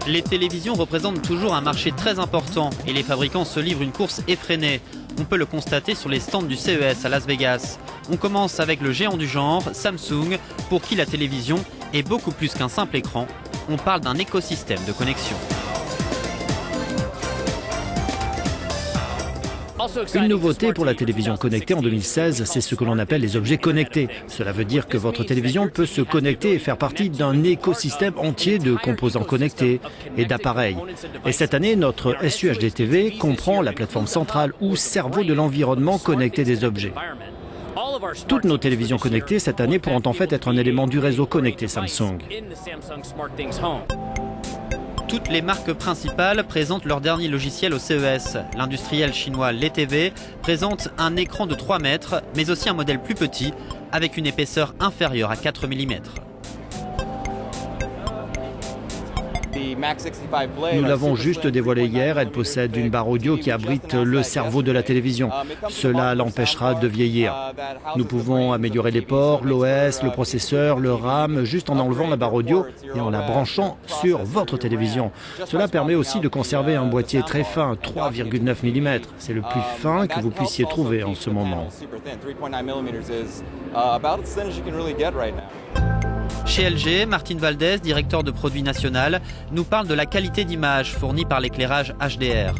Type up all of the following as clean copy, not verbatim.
Les télévisions représentent toujours un marché très important et les fabricants se livrent une course effrénée. On peut le constater sur les stands du CES à Las Vegas. On commence avec le géant du genre, Samsung, pour qui la télévision est beaucoup plus qu'un simple écran. On parle d'un écosystème de connexion. Une nouveauté pour la télévision connectée en 2016, c'est ce que l'on appelle les objets connectés. Cela veut dire que votre télévision peut se connecter et faire partie d'un écosystème entier de composants connectés et d'appareils. Et cette année, notre SUHD TV comprend la plateforme centrale ou cerveau de l'environnement connecté des objets. Toutes nos télévisions connectées cette année pourront en fait être un élément du réseau connecté Samsung. Toutes les marques principales présentent leur dernier logiciel au CES. L'industriel chinois LeTV présente un écran de 3 mètres, mais aussi un modèle plus petit, avec une épaisseur inférieure à 4 mm. Nous l'avons juste dévoilée hier, elle possède une barre audio qui abrite le cerveau de la télévision. Cela l'empêchera de vieillir. Nous pouvons améliorer les ports, l'OS, le processeur, le RAM, juste en enlevant la barre audio et en la branchant sur votre télévision. Cela permet aussi de conserver un boîtier très fin, 3,9 mm. C'est le plus fin que vous puissiez trouver en ce moment. Chez LG, Martin Valdez, directeur de produit national, nous parle de la qualité d'image fournie par l'éclairage HDR.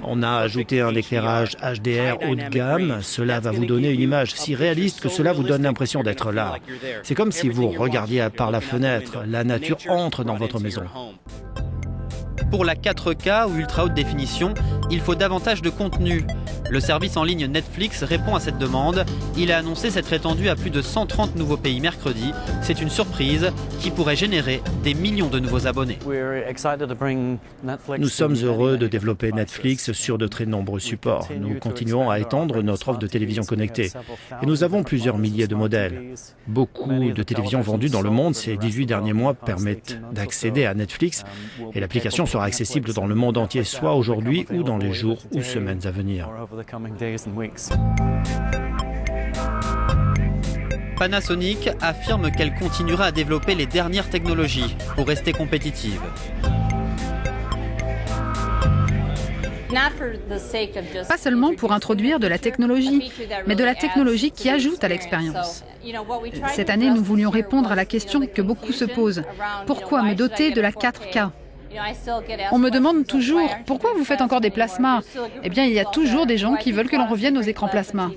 On a ajouté un éclairage HDR haut de gamme. Cela va vous donner une image si réaliste que cela vous donne l'impression d'être là. C'est comme si vous regardiez par la fenêtre. La nature entre dans votre maison. Pour la 4K ou ultra haute définition, il faut davantage de contenu. Le service en ligne Netflix répond à cette demande. Il a annoncé s'être étendu à plus de 130 nouveaux pays mercredi. C'est une surprise qui pourrait générer des millions de nouveaux abonnés. Nous sommes heureux de développer Netflix sur de très nombreux supports. Nous continuons à étendre notre offre de télévision connectée. Et nous avons plusieurs milliers de modèles. Beaucoup de télévisions vendues dans le monde ces 18 derniers mois permettent d'accéder à Netflix et l'application sera accessible dans le monde entier, soit aujourd'hui ou dans les jours ou semaines à venir. Panasonic affirme qu'elle continuera à développer les dernières technologies pour rester compétitive. Pas seulement pour introduire de la technologie, mais de la technologie qui ajoute à l'expérience. Cette année, nous voulions répondre à la question que beaucoup se posent. Pourquoi me doter de la 4K ? On me demande toujours « Pourquoi vous faites encore des plasmas ?» Eh bien, il y a toujours des gens qui veulent que l'on revienne aux écrans plasma.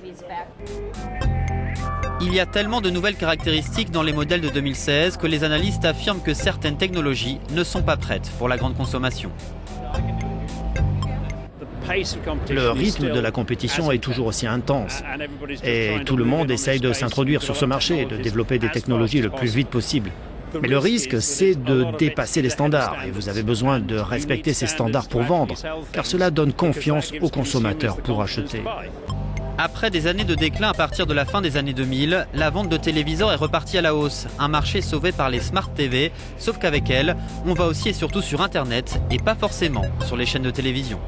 Il y a tellement de nouvelles caractéristiques dans les modèles de 2016 que les analystes affirment que certaines technologies ne sont pas prêtes pour la grande consommation. Le rythme de la compétition est toujours aussi intense et tout le monde essaye de s'introduire sur ce marché et de développer des technologies le plus vite possible. Mais le risque, c'est de dépasser les standards et vous avez besoin de respecter ces standards pour vendre, car cela donne confiance aux consommateurs pour acheter. Après des années de déclin à partir de la fin des années 2000, la vente de téléviseurs est repartie à la hausse, un marché sauvé par les Smart TV, sauf qu'avec elle, on va aussi et surtout sur Internet et pas forcément sur les chaînes de télévision.